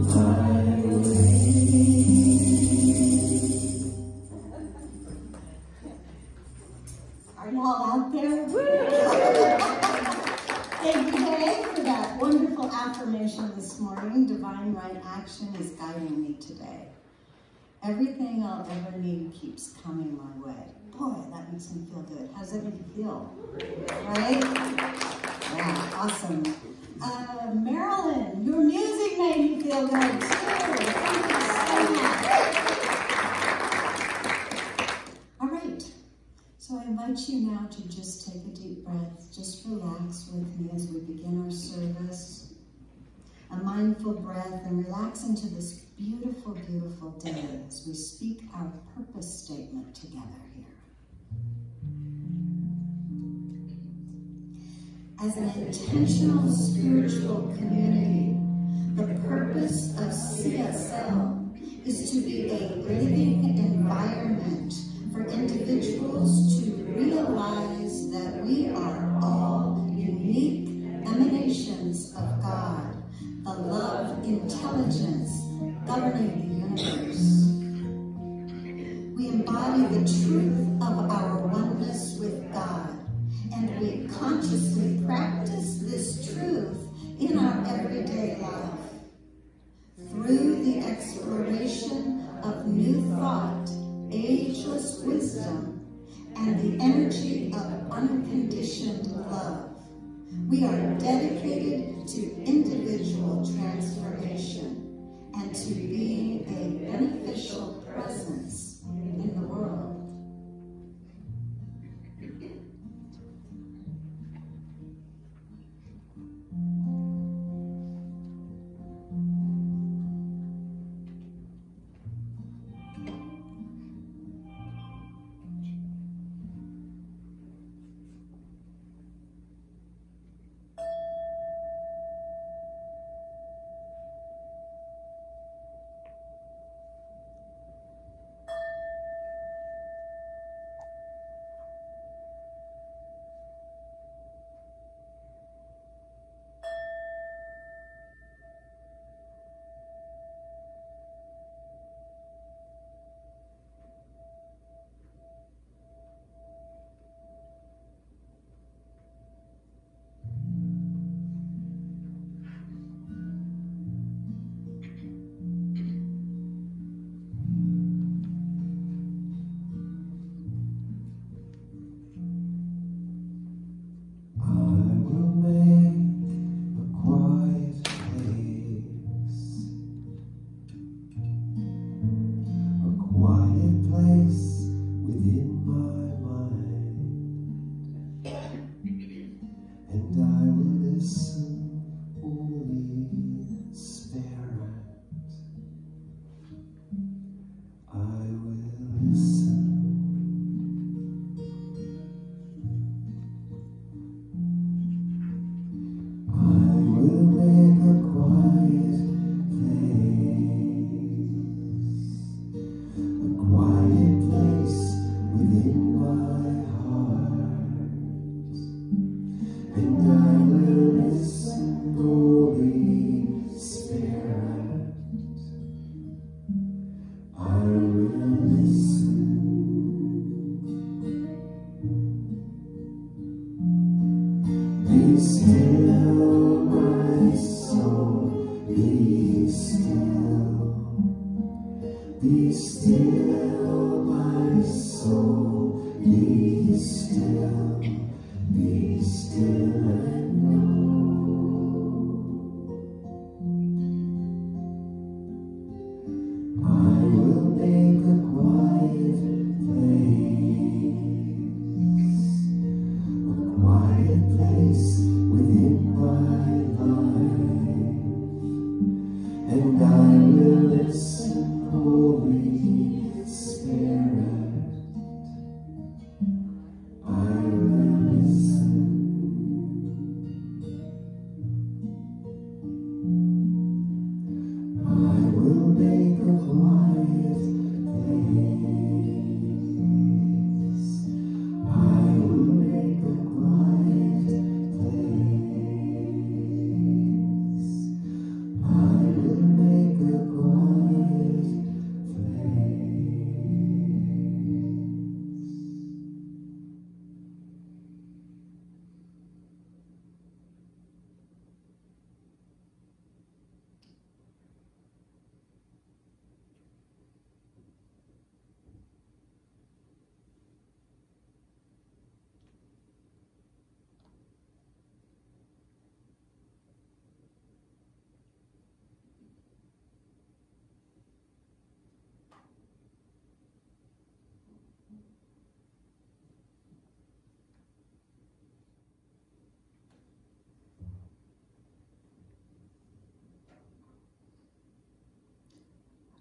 Are you all out there? Thank you, Kay, for that wonderful affirmation this morning. Divine right action is guiding me today. Everything I'll ever need keeps coming my way. Boy, that makes me feel good. How does that make you feel? Right? Yeah, awesome. Marilyn, your music made me feel good too. Thank you so much. All right. So I invite you now to just take a deep breath. Just relax with me as we begin our service. A mindful breath, and relax into this beautiful, beautiful day as we speak our purpose statement together here. As an intentional spiritual community, the purpose of CSL is to be a living environment for individuals to realize that we are all unique emanations of God, the love intelligence governing the universe. We embody the truth of our oneness with God, and we consciously practice this truth in our everyday life. Through the exploration of new thought, ageless wisdom, and the energy of unconditioned love, we are dedicated to individual transformation and to being a beneficial presence in the world.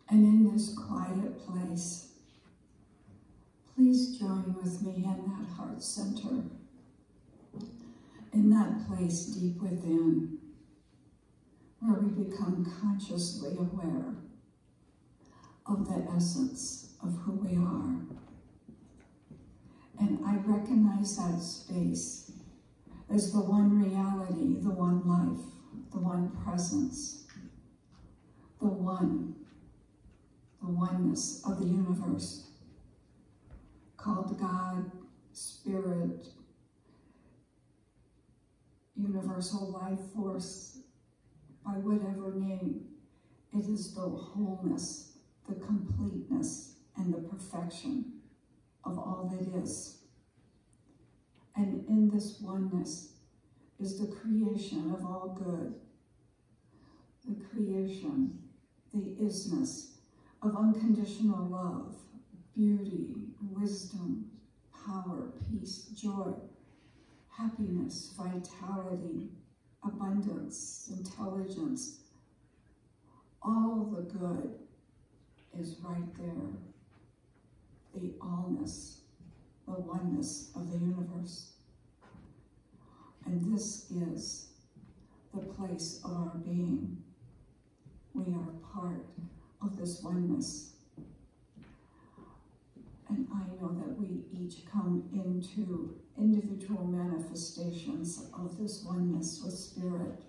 And in this quiet place, please join with me in that heart center, in that place deep within, where we become consciously aware of the essence of who we are. And I recognize that space as the one reality, the one life, the one presence, the oneness of the universe, called God, Spirit, universal life force, by whatever name. It is the wholeness, the completeness, and the perfection of all that is. And in this oneness is the creation of all good, the creation, the isness of unconditional love, beauty, wisdom, power, peace, joy, happiness, vitality, abundance, intelligence. All the good is right there. The allness, the oneness of the universe. And this is the place of our being. We are part of this oneness. And I know that we each come into individual manifestations of this oneness with Spirit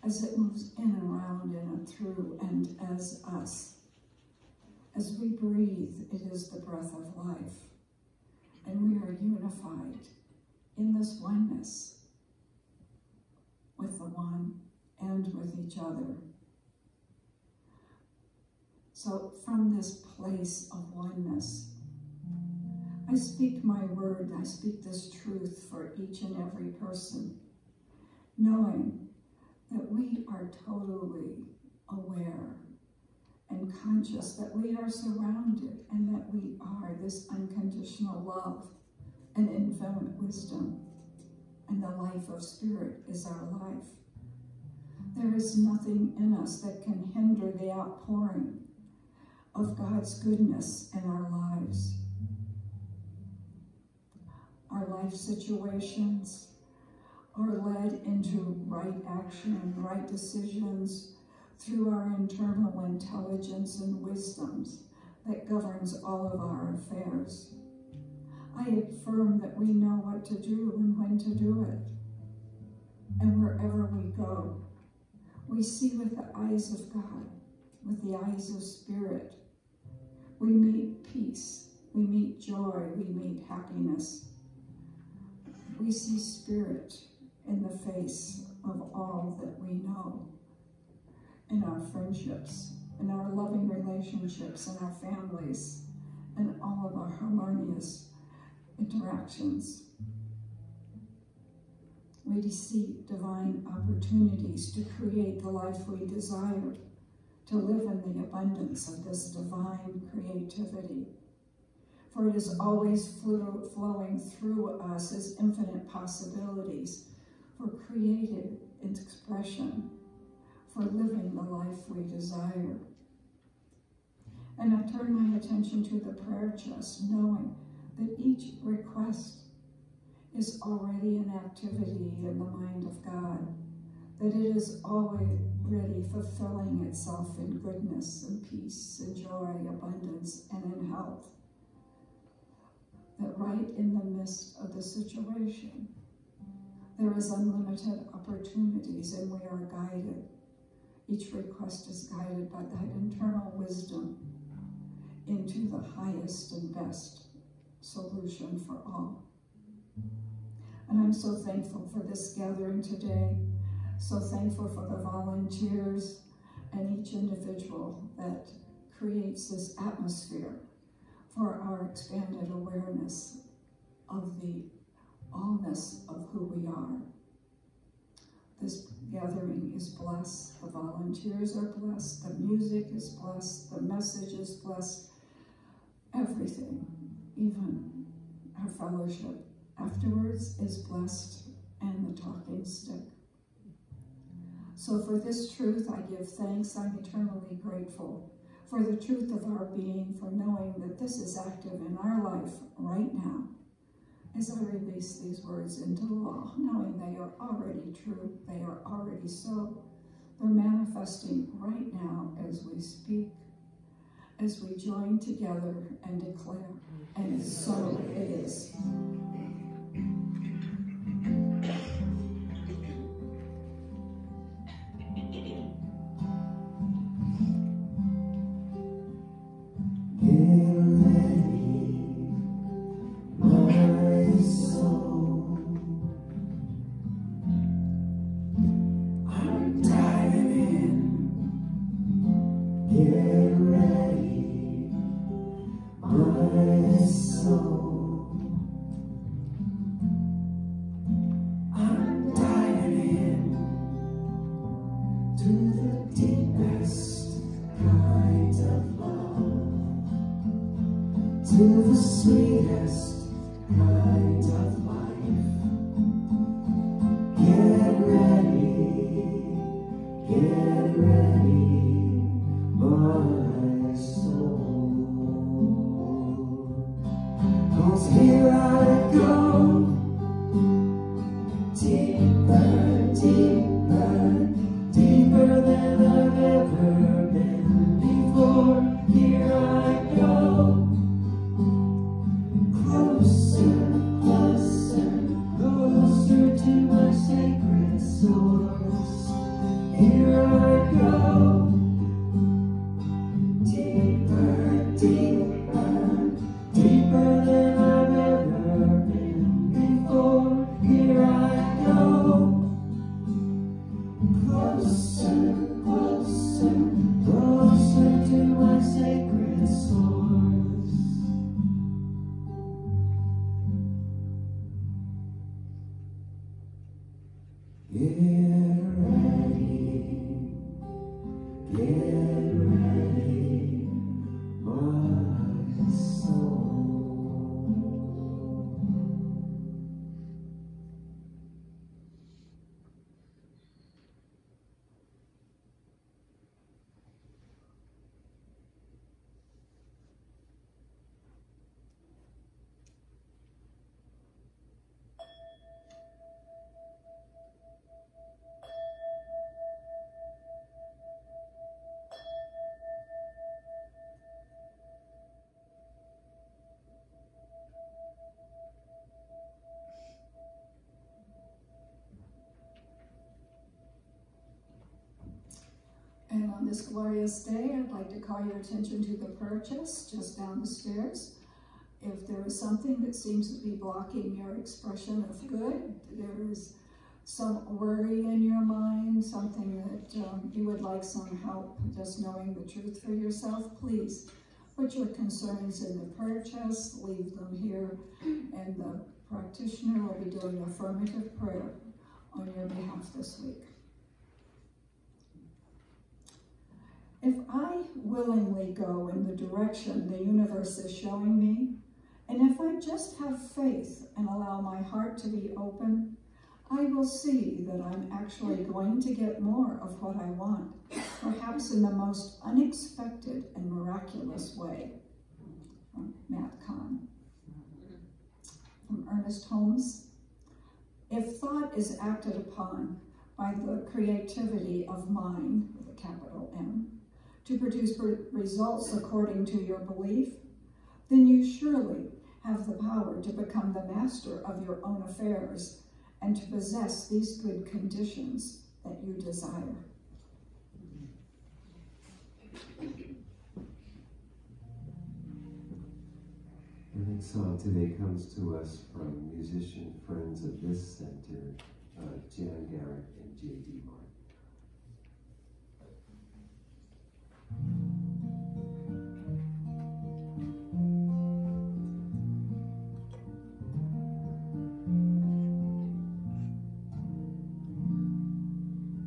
as it moves in and around and through and as us. As we breathe, it is the breath of life. And we are unified in this oneness with the one and with each other. So from this place of oneness, I speak my word, I speak this truth for each and every person, knowing that we are totally aware and conscious that we are surrounded and that we are this unconditional love and infinite wisdom, and the life of Spirit is our life. There is nothing in us that can hinder the outpouring of God's goodness in our lives. Our life situations are led into right action and right decisions through our internal intelligence and wisdoms that governs all of our affairs. I affirm that we know what to do and when to do it. And wherever we go, we see with the eyes of God, with the eyes of Spirit. We meet peace, we meet joy, we meet happiness. We see Spirit in the face of all that we know, in our friendships, in our loving relationships, in our families, and all of our harmonious interactions. We see divine opportunities to create the life we desire, to live in the abundance of this divine creativity. For it is always flowing through us as infinite possibilities for creative expression, for living the life we desire. And I turn my attention to the prayer chest, knowing that each request is already an activity in the mind of God, that it is already fulfilling itself in goodness and peace and joy, abundance, and in health. That right in the midst of the situation, there is unlimited opportunities and we are guided. Each request is guided by that internal wisdom into the highest and best solution for all. And I'm so thankful for this gathering today, so thankful for the volunteers and each individual that creates this atmosphere for our expanded awareness of the allness of who we are. This gathering is blessed, the volunteers are blessed, the music is blessed, the message is blessed, everything, even our fellowship afterwards is blessed, and the talking stick. So for this truth, I give thanks. I'm eternally grateful for the truth of our being, for knowing that this is active in our life right now. As I release these words into law, knowing they are already true, they are already so. They're manifesting right now as we speak, as we join together and declare, and so it is. And on this glorious day, I'd like to call your attention to the prayer chest just down the stairs. If there is something that seems to be blocking your expression of good, there is some worry in your mind, something that you would like some help just knowing the truth for yourself, please put your concerns in the prayer chest, leave them here, and the practitioner will be doing affirmative prayer on your behalf this week. If I willingly go in the direction the universe is showing me, and if I just have faith and allow my heart to be open, I will see that I'm actually going to get more of what I want, perhaps in the most unexpected and miraculous way. From Matt Kahn. From Ernest Holmes. If thought is acted upon by the creativity of mind, with a capital M, to produce results according to your belief, then you surely have the power to become the master of your own affairs and to possess these good conditions that you desire. The next song today comes to us from musician friends of this center, Jan Garrett and J.D. Martin.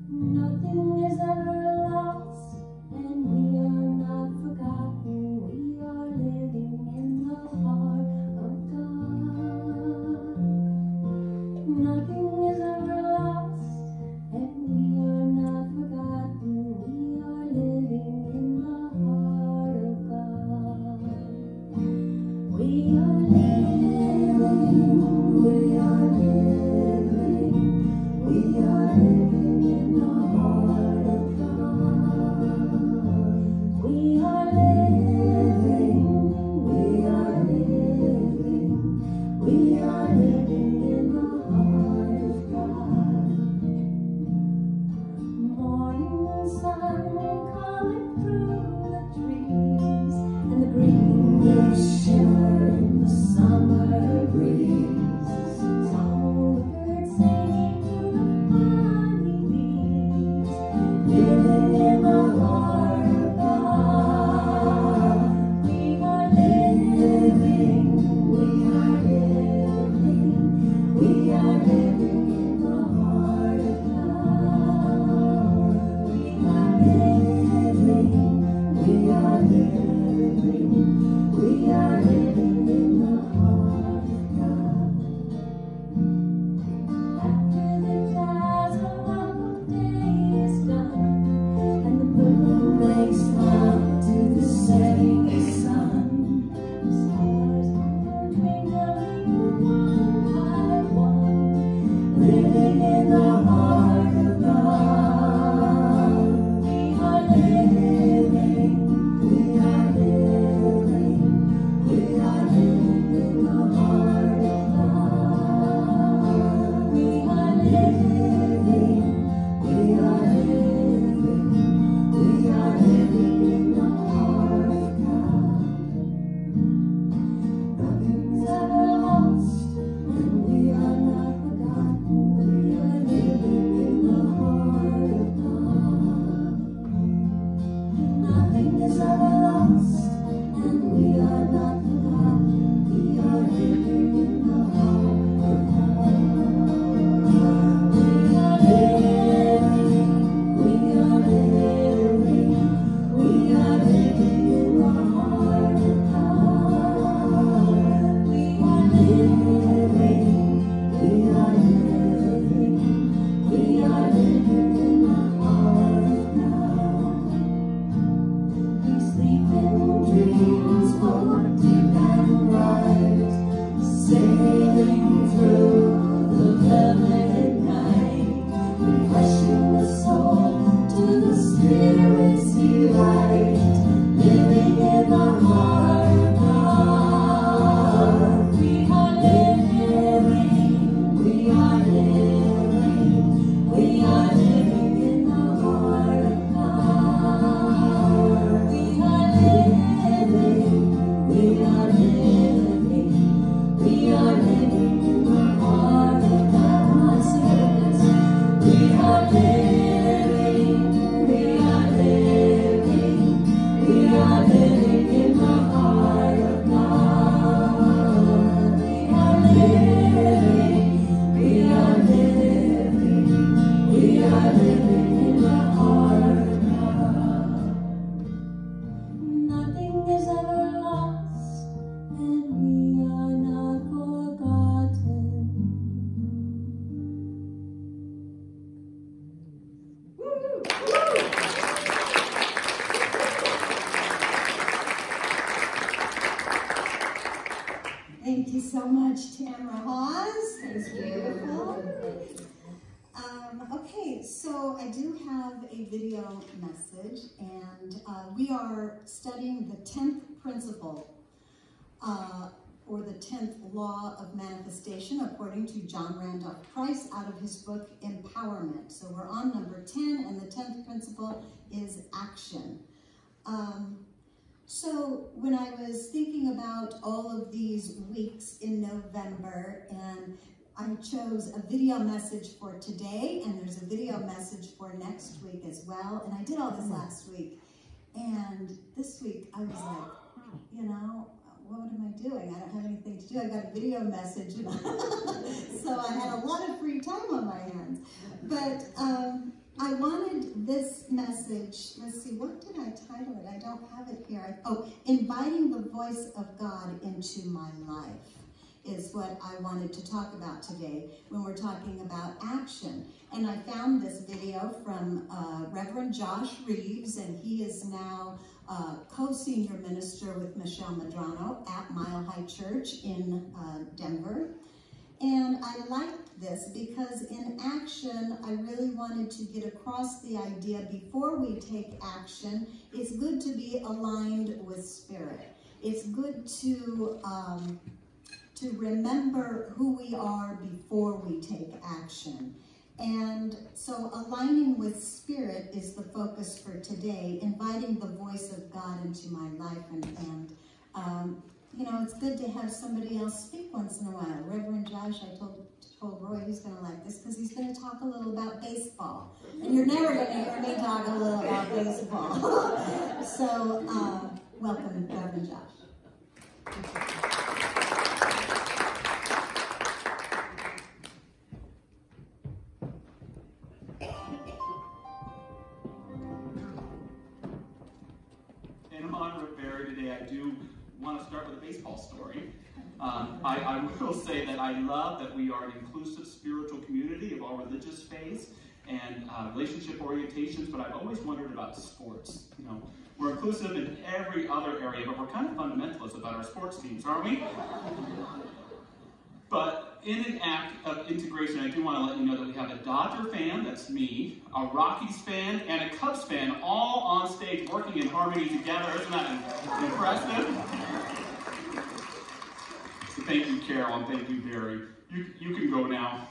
Nothing is ever lost, and we are not forgotten. We are living in the heart of God. Nothing is ever lost, and we We are living, we are living, we are living in the heart of God. Morning sun coming through the trees, and the green leaves shimmer in the summer breeze. Songbirds singing to the honeybees, living in the heart of God. We are living, we are living, we are living in the heart of God. We are living, we are living, we are living in the heart of God. After the dazzle of the day is done, and the moon makes love to the setting sun, the stars are twinkling one by one, living in the heart of God. We are living, we are living, we are living in the heart of God. We are living, we are living, we are living in the heart of God. Nothing's ever lost, and we are not forgotten. We are living in the heart of God. Nothing is ever lost, and we are not forgotten. We are living in the heart of God. We are living, we are living, we are living in the heart of God. We are living, we are living, we are living in the heart of God. We sleep in dreams both deep and bright, sailing through the velvet night, refreshing the soul to the spirit's delight, living in the heart of God. We are living, we are living, we are living in the heart of God. We are living, we are living, we are living in the heart of God. Sing it with us. We are living, we are living, we are living in the heart of God. We are living, we are living, we are living in the heart of God. Nothing is ever lost, and we are not forgotten. Thank you so much, Tamara Hawes. That's beautiful. Okay, so I do have a video message, and we are studying the 10th principle, or the 10th law of manifestation, according to John Randolph Price out of his book, Empowerment. So we're on number 10, and the 10th principle is action. So when I was thinking about all of these weeks in November, and I chose a video message for today, and there's a video message for next week as well, and I did all this last week, and this week I was like, you know, what am I doing? I don't have anything to do. I got a video message, and so I had a lot of free time on my hands. But I wanted this message, let's see, what did I title it? I don't have it here. Oh, Inviting the Voice of God into My Life is what I wanted to talk about today when we're talking about action. And I found this video from Reverend Josh Reeves, and he is now co-senior minister with Michelle Medrano at Mile High Church in Denver. And I liked this because in action, I really wanted to get across the idea before we take action, it's good to be aligned with spirit. It's good to remember who we are before we take action. And so aligning with spirit is the focus for today, inviting the voice of God into my life. And you know, it's good to have somebody else speak once in a while. Reverend Josh, I told Roy he's going to like this because he's going to talk a little about baseball. And you're never going to hear me talk a little about baseball. So welcome, Reverend Josh. In honor of Barry today, I do want to start with a baseball story. I will say that I love that we are an inclusive spiritual community of all religious faiths and relationship orientations, but I've always wondered about sports. You know, we're inclusive in every other area, but we're kind of fundamentalists about our sports teams, aren't we? But in an act of integration, I do want to let you know that we have a Dodger fan, that's me, a Rockies fan, and a Cubs fan all on stage working in harmony together. Isn't that impressive? So thank you, Carol, and thank you, Barry. You can go now.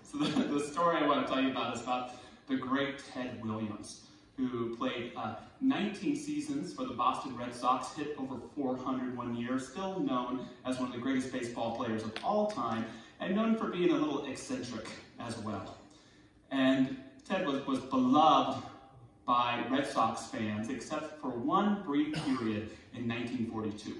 So the story I want to tell you about is about the great Ted Williams, who played 19 seasons for the Boston Red Sox, hit over 401 years, still known as one of the greatest baseball players of all time, and known for being a little eccentric as well. And Ted was beloved by Red Sox fans, except for one brief period in 1942.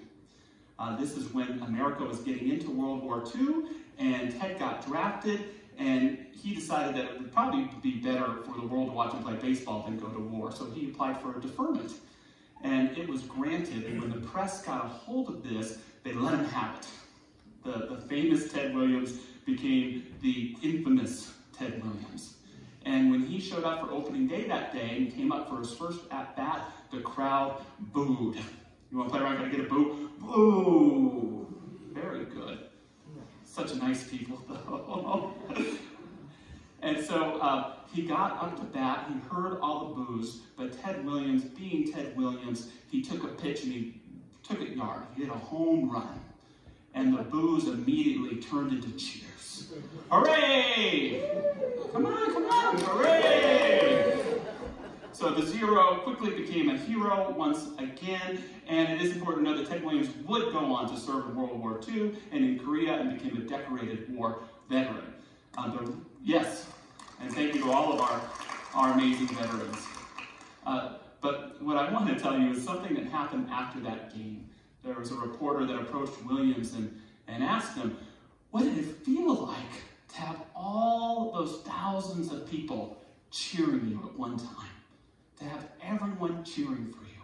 This is when America was getting into World War II, and Ted got drafted, and he decided that it would probably be better for the world to watch him play baseball than go to war, so he applied for a deferment. And it was granted, and when the press got a hold of this, they let him have it. The famous Ted Williams became the infamous Ted Williams. And when he showed up for opening day that day and came up for his first at-bat, the crowd booed. You want to play around, gotta get a boo? Boo! Very good. Such nice people, though. And so he got up to bat, he heard all the boos, but Ted Williams, being Ted Williams, he took a pitch and he took it yard. He hit a home run. And the boos immediately turned into cheers. Hooray! Come on, hooray! So the Zero quickly became a hero once again, and it is important to know that Ted Williams would go on to serve in World War II and in Korea and became a decorated war veteran. Yes, and thank you to all of our amazing veterans. But what I want to tell you is something that happened after that game. There was a reporter that approached Williams and asked him, what did it feel like to have all those thousands of people cheering you at one time? To have everyone cheering for you.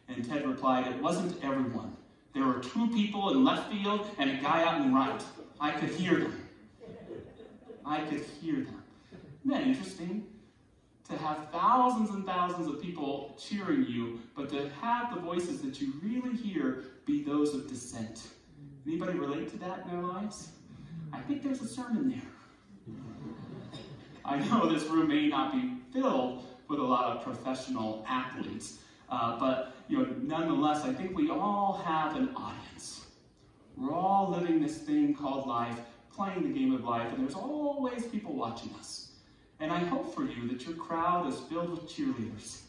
And Ted replied, it wasn't everyone. There were two people in left field and a guy out in right. I could hear them. I could hear them. Isn't that interesting? To have thousands and thousands of people cheering you, but to have the voices that you really hear be those of dissent. Anybody relate to that in their lives? I think there's a sermon there. I know this room may not be filled with a lot of professional athletes, but nonetheless, I think we all have an audience. We're all living this thing called life, playing the game of life, and there's always people watching us. And I hope for you that your crowd is filled with cheerleaders,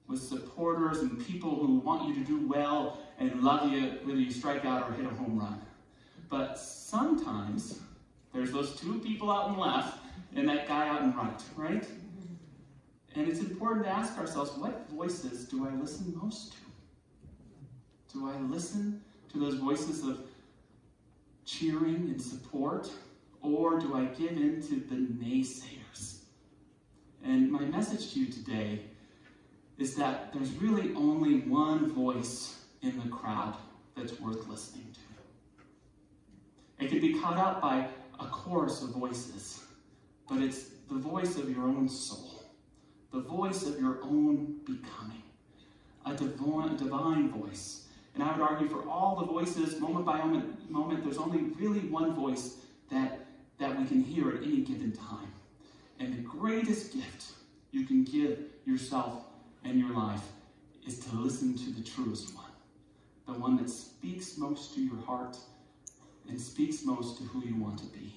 with supporters and people who want you to do well and love you whether you strike out or hit a home run. But sometimes there's those two people out in left and that guy out in right? And it's important to ask ourselves, what voices do I listen most to? Do I listen to those voices of cheering and support, or do I give in to the naysayers? And my message to you today is that there's really only one voice in the crowd that's worth listening to. It can be caught out by a chorus of voices, but it's the voice of your own soul. The voice of your own becoming, a divine voice. And I would argue for all the voices, moment by moment, there's only really one voice that we can hear at any given time. And the greatest gift you can give yourself and your life is to listen to the truest one, the one that speaks most to your heart and speaks most to who you want to be.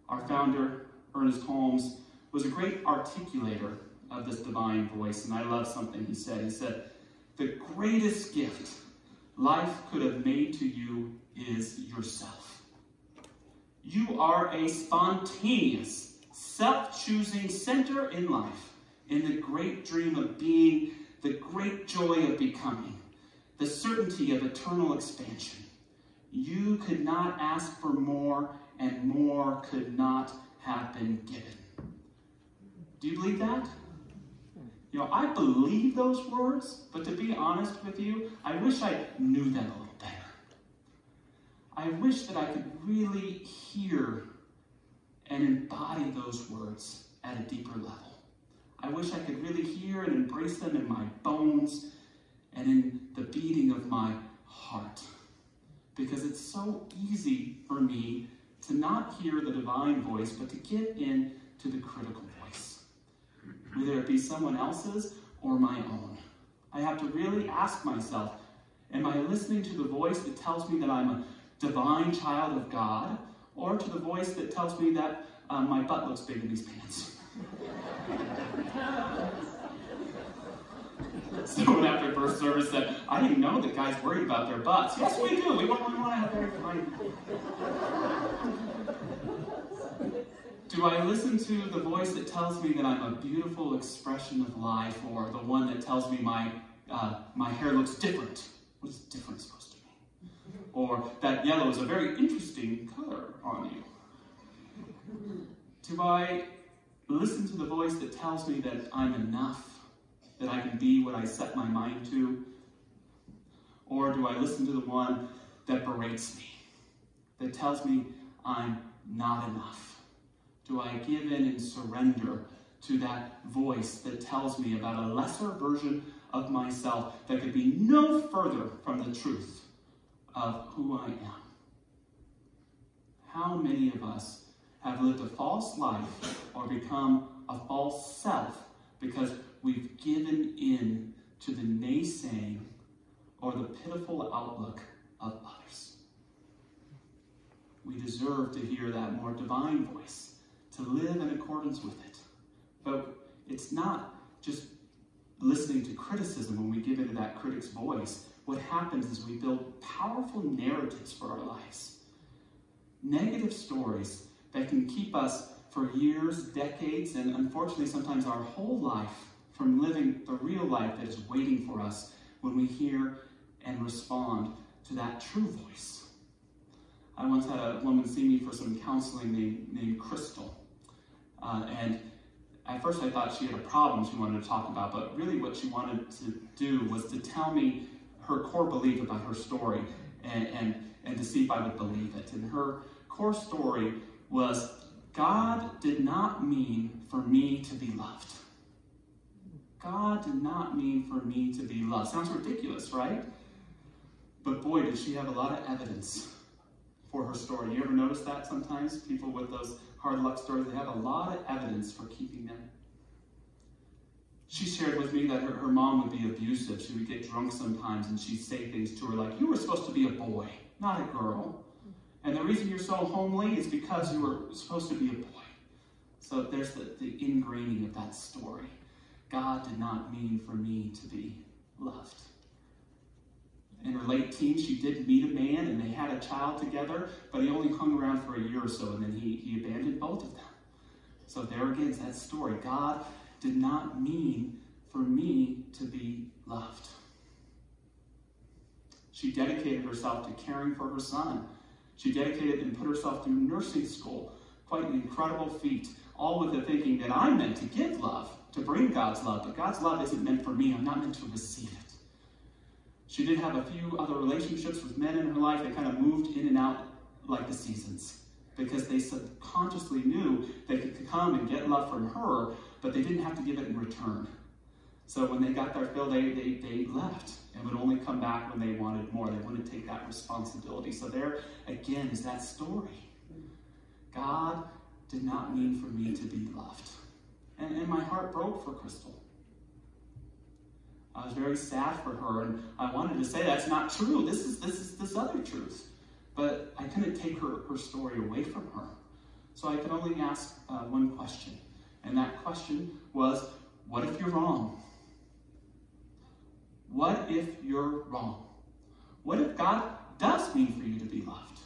Our founder, Ernest Holmes, was a great articulator of this divine voice, and I love something he said. He said, "The greatest gift life could have made to you is yourself. You are a spontaneous, self-choosing center in life, in the great dream of being, the great joy of becoming, the certainty of eternal expansion. You could not ask for more, and more could not have been given." Do you believe that? You know, I believe those words, but to be honest with you, I wish I knew them a little better. I wish that I could really hear and embody those words at a deeper level. I wish I could really hear and embrace them in my bones and in the beating of my heart. Because it's so easy for me to not hear the divine voice, but to get into the critical voice, whether it be someone else's or my own. I have to really ask myself, am I listening to the voice that tells me that I'm a divine child of God, or to the voice that tells me that my butt looks big in these pants? Someone after first service said, "I didn't know that guys worried about their butts." Yes, we do. We want to have very fine. Do I listen to the voice that tells me that I'm a beautiful expression of life, or the one that tells me my hair looks different? What is different supposed to mean? Or that yellow is a very interesting color on you? Do I listen to the voice that tells me that I'm enough, that I can be what I set my mind to? Or do I listen to the one that berates me, that tells me I'm not enough? Do I give in and surrender to that voice that tells me about a lesser version of myself that could be no further from the truth of who I am? How many of us have lived a false life or become a false self because we've given in to the naysaying or the pitiful outlook of others? We deserve to hear that more divine voice, to live in accordance with it. But it's not just listening to criticism when we give into that critic's voice. What happens is we build powerful narratives for our lives. Negative stories that can keep us for years, decades, and unfortunately sometimes our whole life from living the real life that is waiting for us when we hear and respond to that true voice. I once had a woman see me for some counseling named Crystal. And at first I thought she had a problem she wanted to talk about, but really what she wanted to do was to tell me her core belief about her story and to see if I would believe it. And her core story was, God did not mean for me to be loved. God did not mean for me to be loved. Sounds ridiculous, right? But boy, did she have a lot of evidence for her story. You ever notice that sometimes? People with those hard luck stories, they have a lot of evidence for keeping them. She shared with me that her mom would be abusive. She would get drunk sometimes and she'd say things to her like, "You were supposed to be a boy, not a girl. And the reason you're so homely is because you were supposed to be a boy." So there's the ingraining of that story. God did not mean for me to be loved. In her late teens, she did meet a man and they had a child together, but he only hung around for a year or so and then he abandoned both of them. So there again is that story. God did not mean for me to be loved. She dedicated herself to caring for her son. She dedicated and put herself through nursing school. Quite an incredible feat, all with the thinking that I'm meant to give love, to bring God's love, but God's love isn't meant for me. I'm not meant to receive it. She did have a few other relationships with men in her life that kind of moved in and out like the seasons, because they subconsciously knew they could come and get love from her, but they didn't have to give it in return. So when they got their fill, they left and would only come back when they wanted more. They wouldn't take that responsibility. So there, again, is that story. God did not mean for me to be loved. And my heart broke for Crystal. I was very sad for her, and I wanted to say that's not true. This is this other truth. But I couldn't take her story away from her. So I could only ask one question. And that question was, what if you're wrong? What if you're wrong? What if God does mean for you to be loved?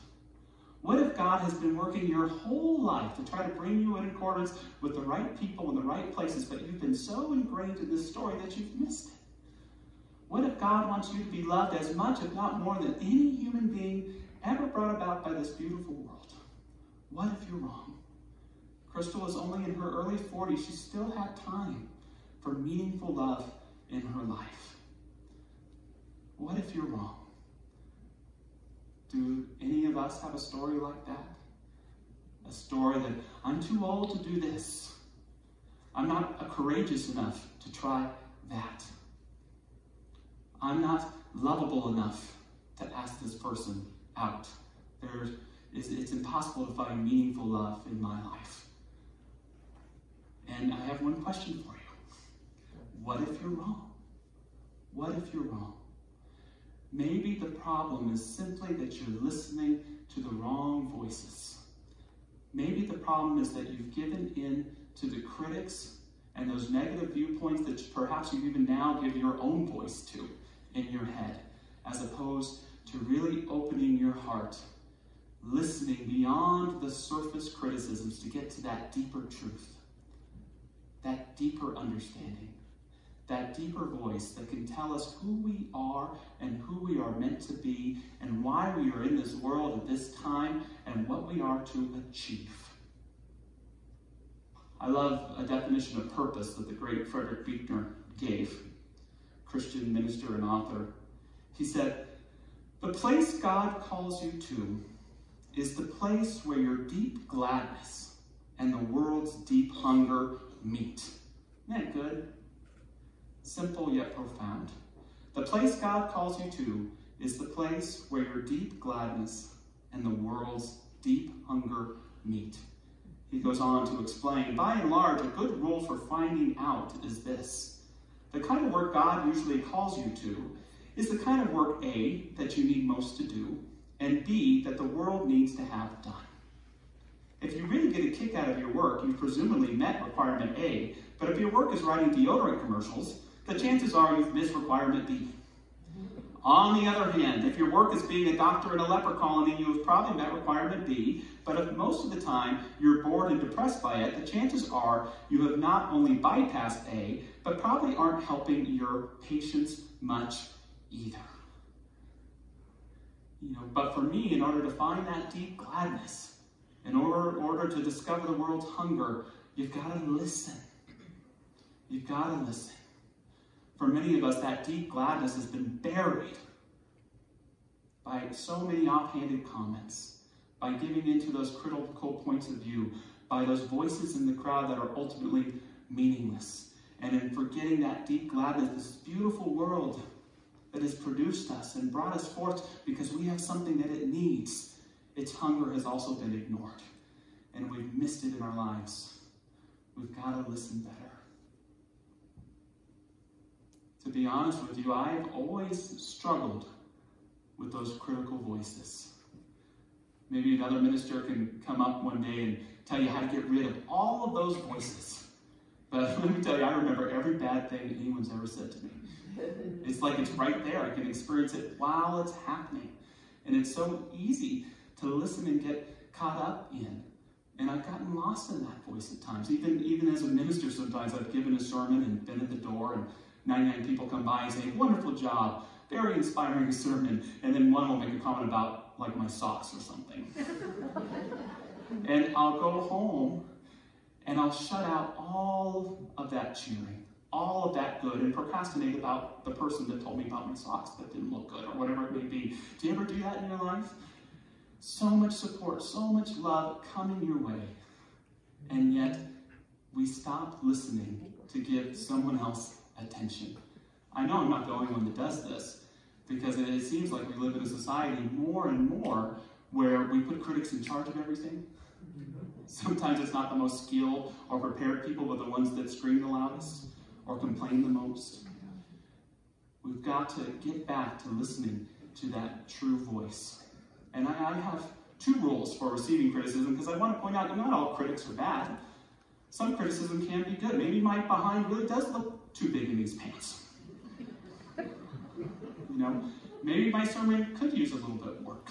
What if God has been working your whole life to try to bring you in accordance with the right people in the right places, but you've been so ingrained in this story that you've missed it? What if God wants you to be loved as much, if not more, than any human being ever brought about by this beautiful world? What if you're wrong? Crystal is only in her early 40s. She still had time for meaningful love in her life. What if you're wrong? Do any of us have a story like that? A story that I'm too old to do this. I'm not courageous enough to try that. I'm not lovable enough to ask this person out. It's impossible to find meaningful love in my life. And I have one question for you. What if you're wrong? What if you're wrong? Maybe the problem is simply that you're listening to the wrong voices. Maybe the problem is that you've given in to the critics and those negative viewpoints that perhaps you even now give your own voice to in your head, as opposed to really opening your heart, listening beyond the surface criticisms to get to that deeper truth, that deeper understanding, that deeper voice that can tell us who we are and who we are meant to be and why we are in this world at this time and what we are to achieve. I love a definition of purpose that the great Frederick Buechner gave, Christian minister and author. He said, "The place God calls you to is the place where your deep gladness and the world's deep hunger meet." Isn't that good? Simple yet profound. The place God calls you to is the place where your deep gladness and the world's deep hunger meet. He goes on to explain, by and large, a good rule for finding out is this: the kind of work God usually calls you to is the kind of work, A, that you need most to do, and B, that the world needs to have done. If you really get a kick out of your work, you've presumably met requirement A, but if your work is writing deodorant commercials, the chances are you've missed requirement B. On the other hand, if your work is being a doctor in a leper colony, you have probably met requirement B, but if most of the time you're bored and depressed by it, the chances are you have not only bypassed A, but probably aren't helping your patients much either. But for me, in order to find that deep gladness, in order to discover the world's hunger, you've got to listen. You've got to listen. For many of us, that deep gladness has been buried by so many offhanded comments, by giving into those critical points of view, by those voices in the crowd that are ultimately meaningless, and in forgetting that deep gladness, this beautiful world that has produced us and brought us forth because we have something that it needs. Its hunger has also been ignored, and we've missed it in our lives. We've got to listen better. To be honest with you, I've always struggled with those critical voices. Maybe another minister can come up one day and tell you how to get rid of all of those voices. But let me tell you, I remember every bad thing anyone's ever said to me. It's like it's right there. I can experience it while it's happening. And it's so easy to listen and get caught up in. And I've gotten lost in that voice at times. Even as a minister, sometimes I've given a sermon and been at the door, and 99 people come by and say, "Wonderful job, very inspiring sermon," and then one will make a comment about, like, my socks or something. And I'll go home and I'll shut out all of that cheering, all of that good, and procrastinate about the person that told me about my socks that didn't look good, or whatever it may be. Do you ever do that in your life? So much support, so much love coming your way, and yet we stop listening to give someone else attention. I know I'm not the only one that does this, because it seems like we live in a society more and more where we put critics in charge of everything. Sometimes it's not the most skilled or prepared people, but the ones that scream the loudest or complain the most. We've got to get back to listening to that true voice. And I have 2 rules for receiving criticism, because I want to point out that not all critics are bad. Some criticism can be good. Maybe my behind really does look too big in these pants. You know, maybe my sermon could use a little bit of work.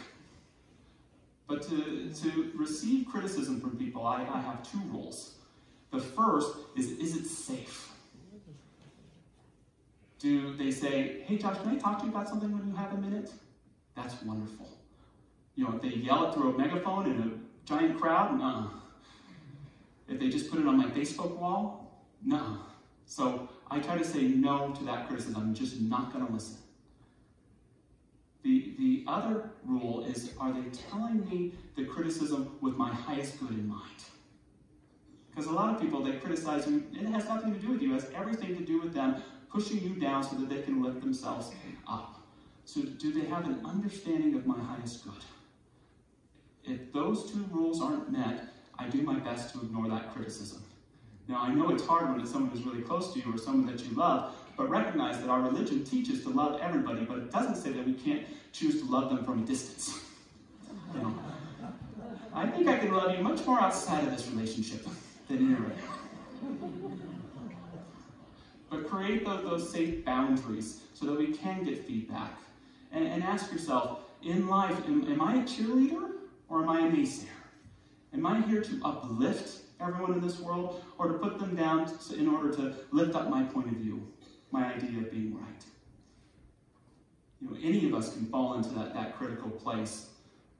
But to receive criticism from people, I have 2 rules. The first is it safe? Do they say, hey Josh, can I talk to you about something when you have a minute? That's wonderful. You know, if they yell it through a megaphone in a giant crowd, nuh-uh. If they just put it on my Facebook wall, nuh-uh. So I try to say no to that criticism. I'm just not going to listen. The other rule is, are they telling me the criticism with my highest good in mind? Because a lot of people, they criticize you, and it has nothing to do with you. It has everything to do with them pushing you down so that they can lift themselves up. So do they have an understanding of my highest good? If those 2 rules aren't met, I do my best to ignore that criticism. Now, I know it's hard when it's someone who's really close to you or someone that you love, but recognize that our religion teaches to love everybody, but it doesn't say that we can't choose to love them from a distance. You know, I think I can love you much more outside of this relationship than in it. But create those safe boundaries so that we can get feedback. And ask yourself, in life, am I a cheerleader or am I a naysayer? Am I here to uplift everyone in this world, or to put them down in order to lift up my point of view, my idea of being right? You know, any of us can fall into that critical place.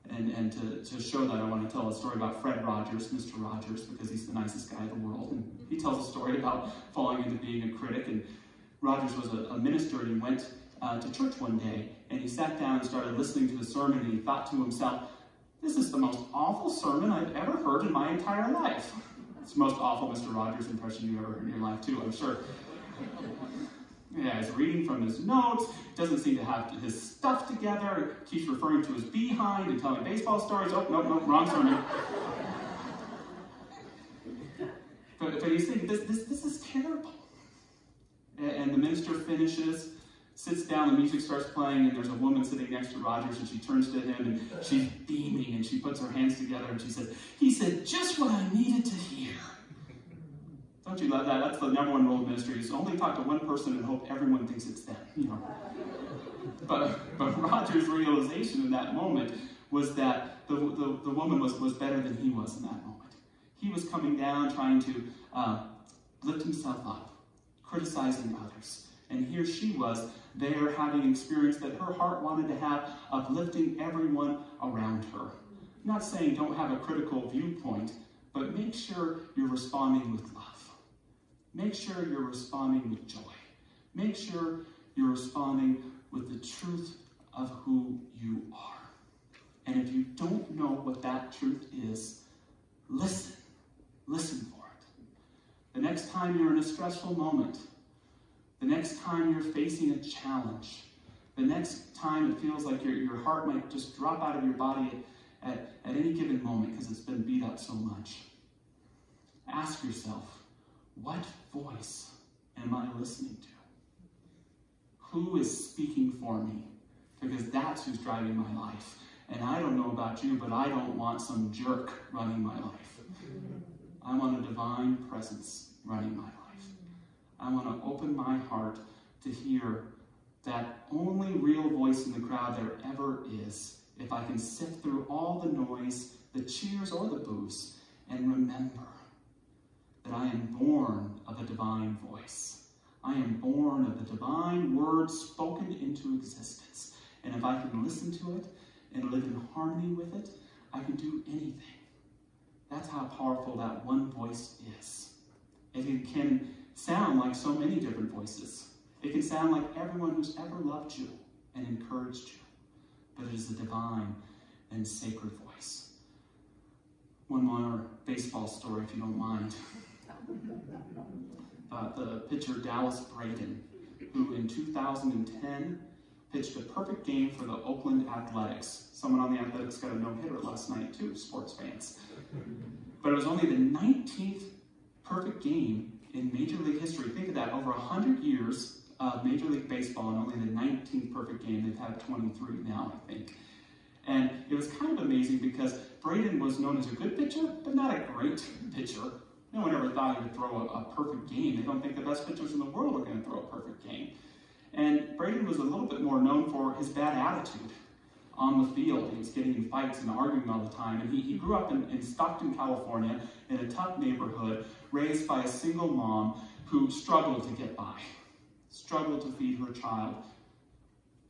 And to show that, I want to tell a story about Fred Rogers, Mr. Rogers, because he's the nicest guy in the world. And he tells a story about falling into being a critic. And Rogers was a minister, and he went to church one day, and he sat down and started listening to the sermon, and he thought to himself, this is the most awful sermon I've ever heard in my entire life. It's the most awful Mr. Rogers impression you've ever heard in your life, too, I'm sure. Yeah, he's reading from his notes, doesn't seem to have his stuff together, keeps referring to his behind and telling baseball stories. Oh, no, wrong sermon. But he's thinking, this is terrible. And the minister finishes, sits down, the music starts playing, and there's a woman sitting next to Rogers, and she turns to him, and she's beaming, and she puts her hands together, and she says, he said just what I needed to hear. Don't you love that? That's the #1 rule of ministry, is only talk to one person and hope everyone thinks it's them. You know. But Roger's realization in that moment was that the woman was better than he was in that moment. He was coming down, trying to lift himself up, criticizing others. And here she was there having experience that her heart wanted to have, uplifting everyone around her. I'm not saying don't have a critical viewpoint, but make sure you're responding with love. Make sure you're responding with joy. Make sure you're responding with the truth of who you are. And if you don't know what that truth is, listen. Listen for it. The next time you're in a stressful moment, the next time you're facing a challenge, the next time it feels like your heart might just drop out of your body at any given moment because it's been beat up so much, ask yourself, what voice am I listening to? Who is speaking for me? Because that's who's driving my life. And I don't know about you, but I don't want some jerk running my life. I want a divine presence running my life. I want to open my heart to hear that only real voice in the crowd there ever is, if I can sift through all the noise, the cheers or the boos, and remember that I am born of a divine voice. I am born of the divine word spoken into existence. And if I can listen to it and live in harmony with it, I can do anything. That's how powerful that one voice is. It can sound like so many different voices. It can sound like everyone who's ever loved you and encouraged you. But it is a divine and sacred voice. One more baseball story, if you don't mind. the pitcher Dallas Braden, who in 2010 pitched a perfect game for the Oakland Athletics. Someone on the Athletics got a no-hitter last night too, sports fans. But it was only the 19th perfect game in Major League history. Think of that, over 100 years of Major League Baseball and only the 19th perfect game. They've had 23 now, I think. And it was kind of amazing because Braden was known as a good pitcher, but not a great pitcher. No one ever thought he would throw a perfect game. They don't think the best pitchers in the world are going to throw a perfect game. And Braden was a little bit more known for his bad attitude on the field. He was getting in fights and arguing all the time. And he grew up in Stockton, California, in a tough neighborhood, raised by a single mom who struggled to get by, struggled to feed her child.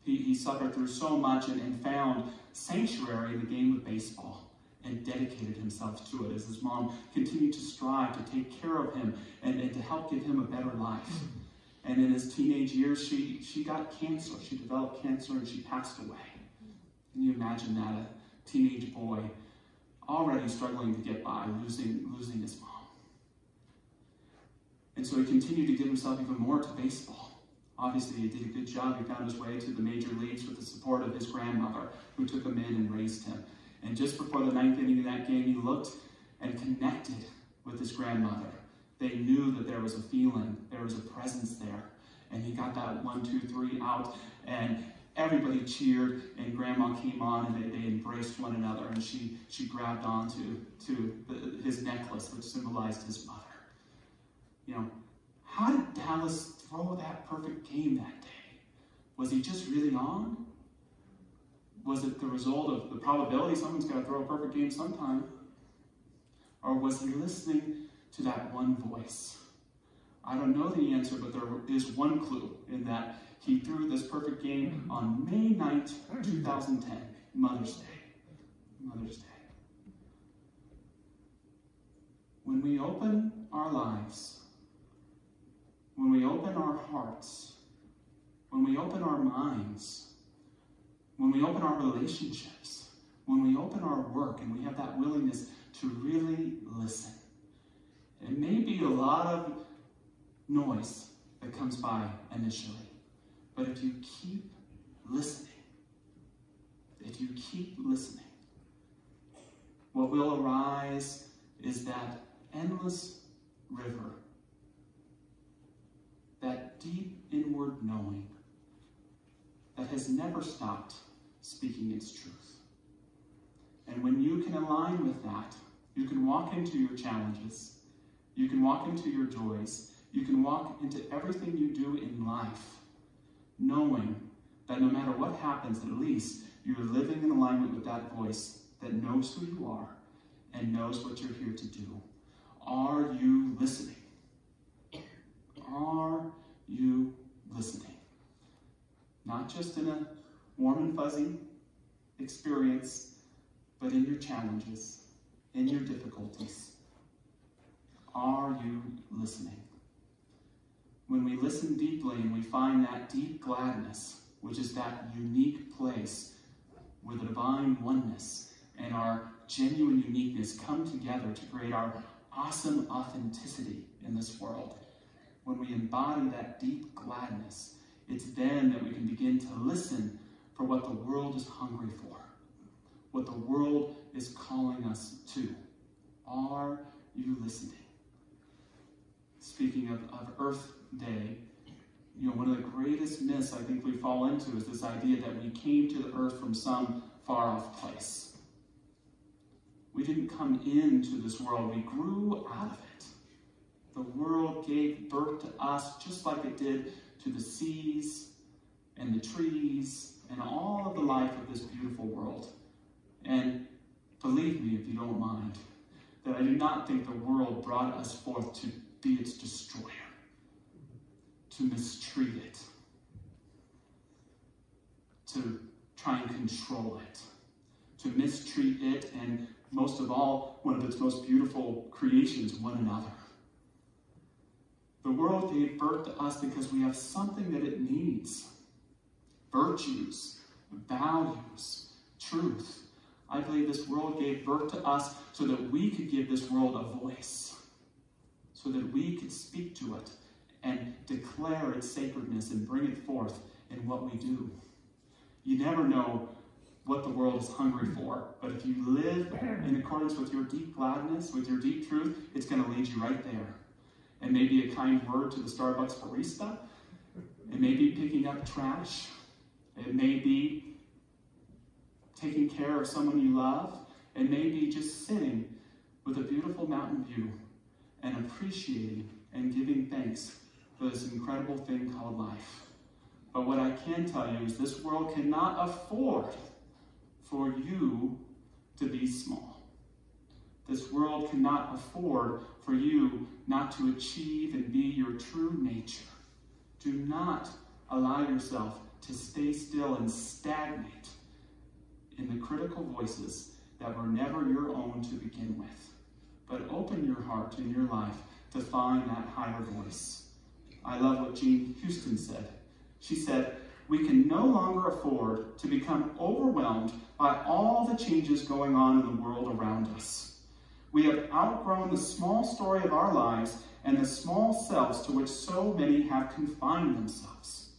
He suffered through so much and found sanctuary in the game of baseball and dedicated himself to it as his mom continued to strive to take care of him and to help give him a better life. And in his teenage years, she got cancer. She developed cancer and she passed away. Can you imagine that? A teenage boy already struggling to get by, losing his mom. And so he continued to give himself even more to baseball. Obviously, he did a good job. He found his way to the major leagues with the support of his grandmother, who took him in and raised him. And just before the 9th inning of that game, he looked and connected with his grandmother. They knew that there was a feeling, there was a presence there. And he got that 1, 2, 3 out, and everybody cheered, and Grandma came on, and they embraced one another, and she grabbed onto his necklace, which symbolized his mother. You know, how did Dallas throw that perfect game that day? Was he just really on? Was it the result of the probability someone's going to throw a perfect game sometime? Or was he listening to that one voice? I don't know the answer, but there is one clue in that he threw this perfect game on May 9th, 2010, Mother's Day. Mother's Day. When we open our lives, when we open our hearts, when we open our minds, when we open our relationships, when we open our work and we have that willingness to really listen. It may be a lot of noise that comes by initially, but if you keep listening, what will arise is that endless river, that deep inward knowing that has never stopped speaking its truth. And when you can align with that, you can walk into your challenges, you can walk into your joys, you can walk into everything you do in life, knowing that no matter what happens, at least you're living in alignment with that voice that knows who you are and knows what you're here to do. Are you listening? Are you listening? Not just in a warm and fuzzy experience, but in your challenges, in your difficulties. Are you listening? When we listen deeply and we find that deep gladness, which is that unique place where the divine oneness and our genuine uniqueness come together to create our awesome authenticity in this world. When we embody that deep gladness, it's then that we can begin to listen for what the world is hungry for, what the world is calling us to. Are you listening? Speaking of Earth Day, you know, one of the greatest myths I think we fall into is this idea that we came to the earth from some far-off place. We didn't come into this world, we grew out of it. The world gave birth to us just like it did to the seas and the trees and all of the life of this beautiful world. And believe me, if you don't mind, that I do not think the world brought us forth to be its destroyer, to mistreat it, to try and control it, to mistreat it, and most of all, one of its most beautiful creations, one another. The world gave birth to us because we have something that it needs. Virtues, values, truth. I believe this world gave birth to us so that we could give this world a voice, so that we could speak to it and declare its sacredness and bring it forth in what we do. You never know what the world is hungry for, but if you live in accordance with your deep gladness, with your deep truth, it's going to lead you right there. It may be a kind word to the Starbucks barista. It may be picking up trash. It may be taking care of someone you love. It may be just sitting with a beautiful mountain view and appreciating and giving thanks for this incredible thing called life. But what I can tell you is this world cannot afford for you to be small. This world cannot afford for you not to achieve and be your true nature. Do not allow yourself to stay still and stagnate in the critical voices that were never your own to begin with. But open your heart and your life to find that higher voice. I love what Jean Houston said. She said, "We can no longer afford to become overwhelmed by all the changes going on in the world around us. We have outgrown the small story of our lives and the small selves to which so many have confined themselves.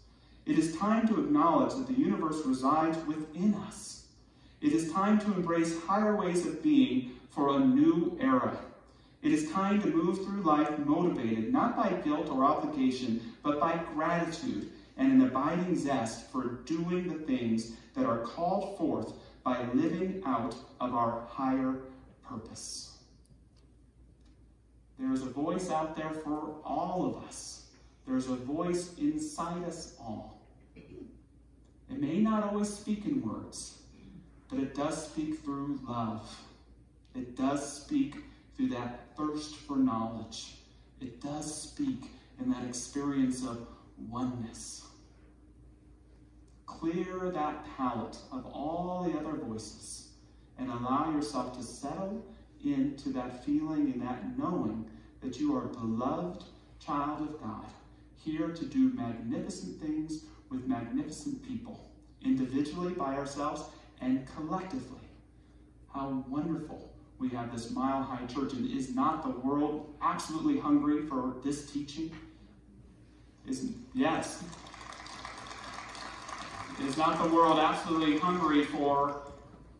It is time to acknowledge that the universe resides within us. It is time to embrace higher ways of being for a new era. It is time to move through life motivated not by guilt or obligation, but by gratitude and an abiding zest for doing the things that are called forth by living out of our higher purpose." There is a voice out there for all of us. There's a voice inside us all. It may not always speak in words, but it does speak through love. It does speak through that thirst for knowledge. It does speak in that experience of oneness. Clear that palette of all the other voices and allow yourself to settle into that feeling and that knowing that you are a beloved child of God, here to do magnificent things with magnificent people, individually by ourselves and collectively. How wonderful we have this mile-high church, and is not the world absolutely hungry for this teaching? Yes. Is not the world absolutely hungry for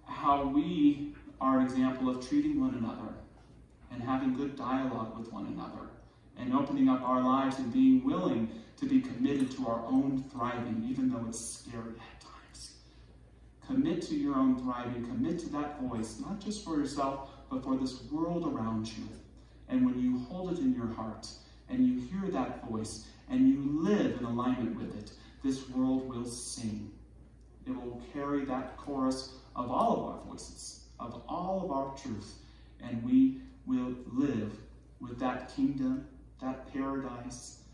how we are an example of treating one another and having good dialogue with one another and opening up our lives and being willing to be committed to our own thriving, even though it's scary at times? Commit to your own thriving. Commit to that voice, not just for yourself, but for this world around you. And when you hold it in your heart and you hear that voice and you live in alignment with it, this world will sing. It will carry that chorus of all of our voices, of all of our truth, and we will live with that kingdom, that paradise,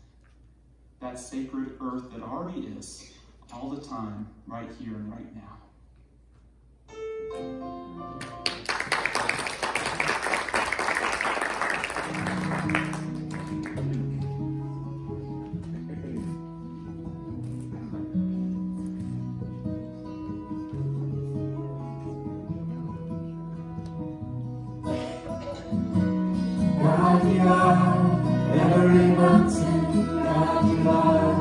that sacred earth that already is all the time, right here and right now. God, you are every mountain. God, you are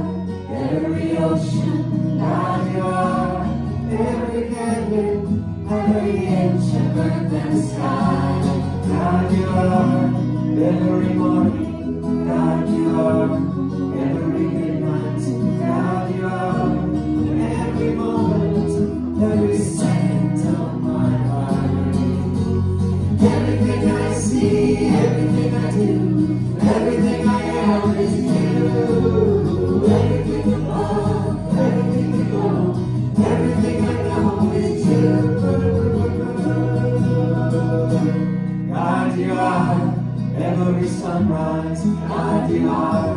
every ocean. God, you are every canyon, every inch of earth and sky. God, you are every morning. God, you are every midnight. God, you are every moment, every second of my life. Everything I see, everything I do, everything I am is you. Everything above, everything below, everything I know is you. God, you are every sunrise. God, you are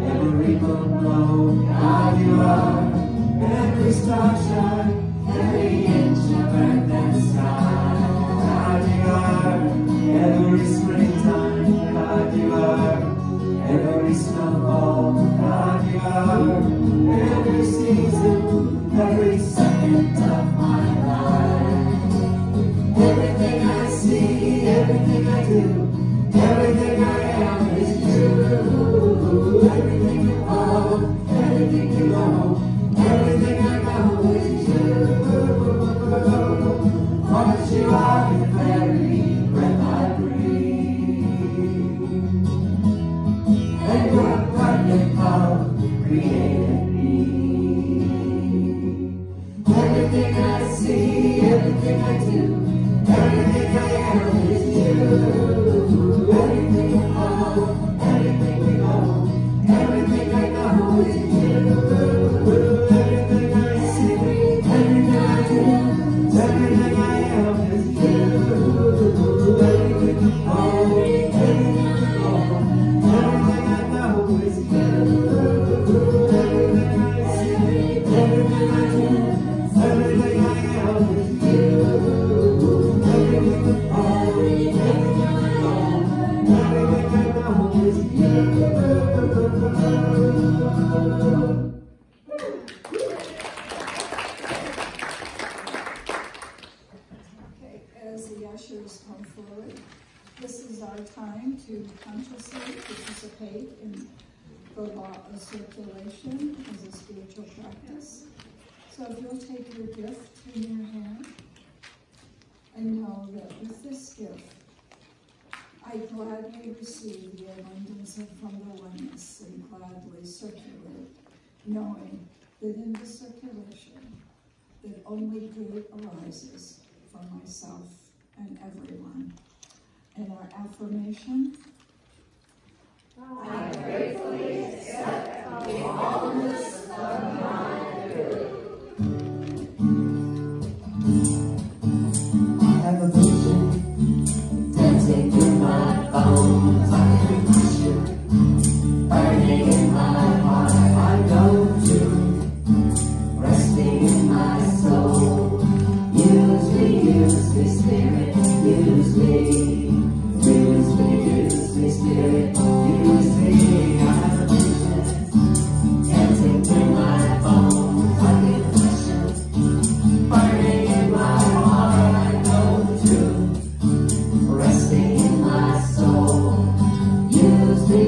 every moon glow. God, you are every star shine, every inch of earth and sky. God, you are every springtime. God, you are every snowfall. God, you are every season, every second of my life. Everything I see, everything I do, everything I am is you. Everything ushers come forward. This is our time to consciously participate in the law of circulation as a spiritual practice. So if you'll take your gift in your hand and know that with this gift, I gladly receive the abundance from the oneness and gladly circulate, knowing that in the circulation, that only good arises from myself and everyone. And our affirmation, I gratefully accept the allness of my good. I have a vision dancing through my bones. I have a passion burning in my heart. I know truth resting in my soul. Use me, Spirit, use me. Use me, Spirit, use me. I have a vision dancing through my bones. I feel passion burning in my heart. I know truth resting in my soul. Use me,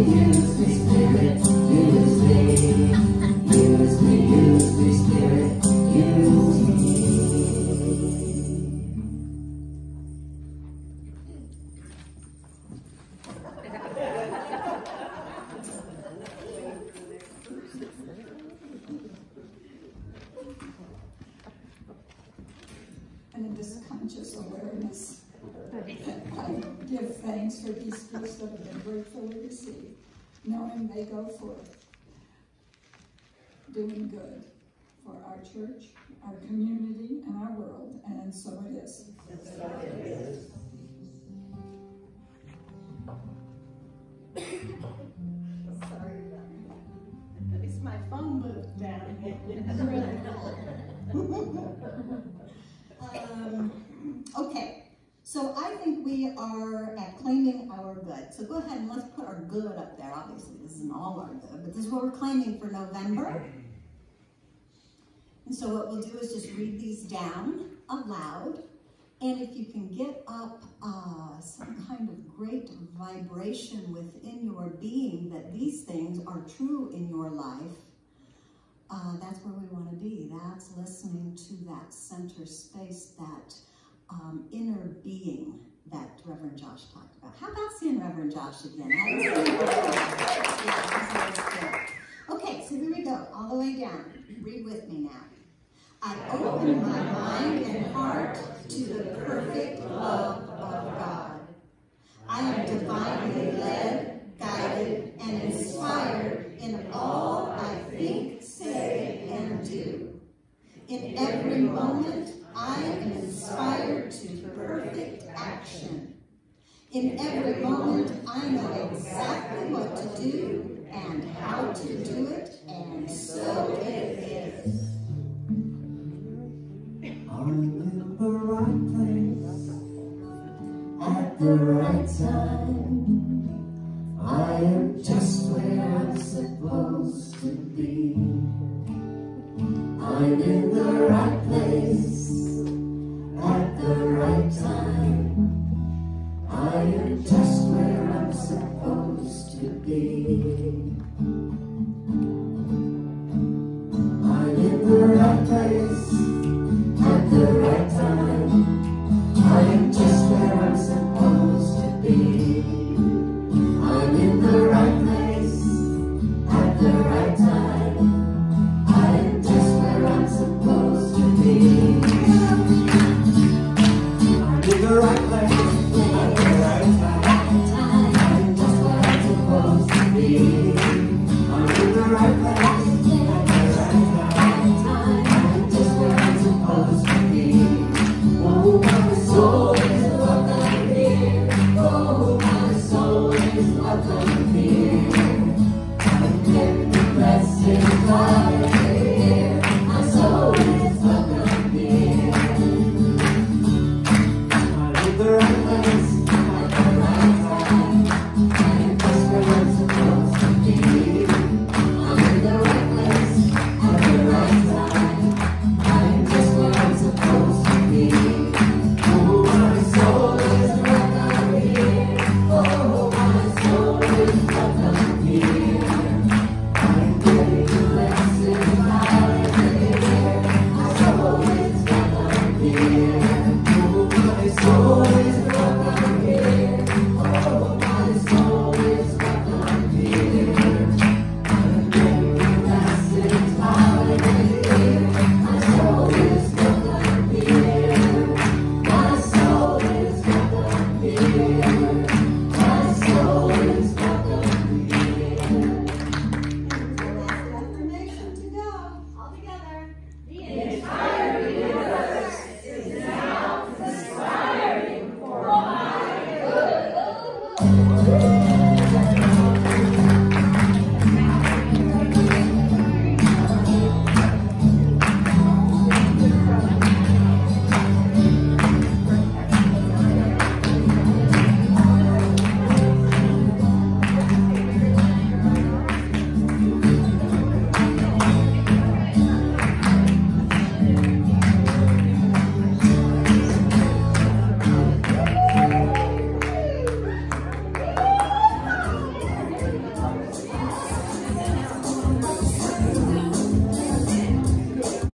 Spirit, use me. Use me, Spirit, use me. and in this conscious awareness, I give thanks for these gifts that have been gratefully received, knowing they go forth, doing good for our church, our community, and our world, and so it is. Sorry, at least my phone moved down. Okay, so I think we are at claiming our good. So go ahead and let's put our good up there. Obviously, this isn't all our good, but this is what we're claiming for November. And so what we'll do is just read these down aloud. And if you can get up some kind of great vibration within your being that these things are true in your life, that's where we want to be. That's listening to that center space, that inner being that Reverend Josh talked about. How about seeing Reverend Josh again? Okay, so here we go, all the way down. Read with me now. I open my mind and heart to the perfect love of God. I am divinely led, guided, and inspired in all I think, say, and do. In every moment, I am inspired to perfect action. In every moment, I know exactly what to do and how to do it, and so it is. I'm in the right place at the right time. I am just where I'm supposed to be. I'm in the right place at the right time. I am just where I'm supposed to be. I'm in the right place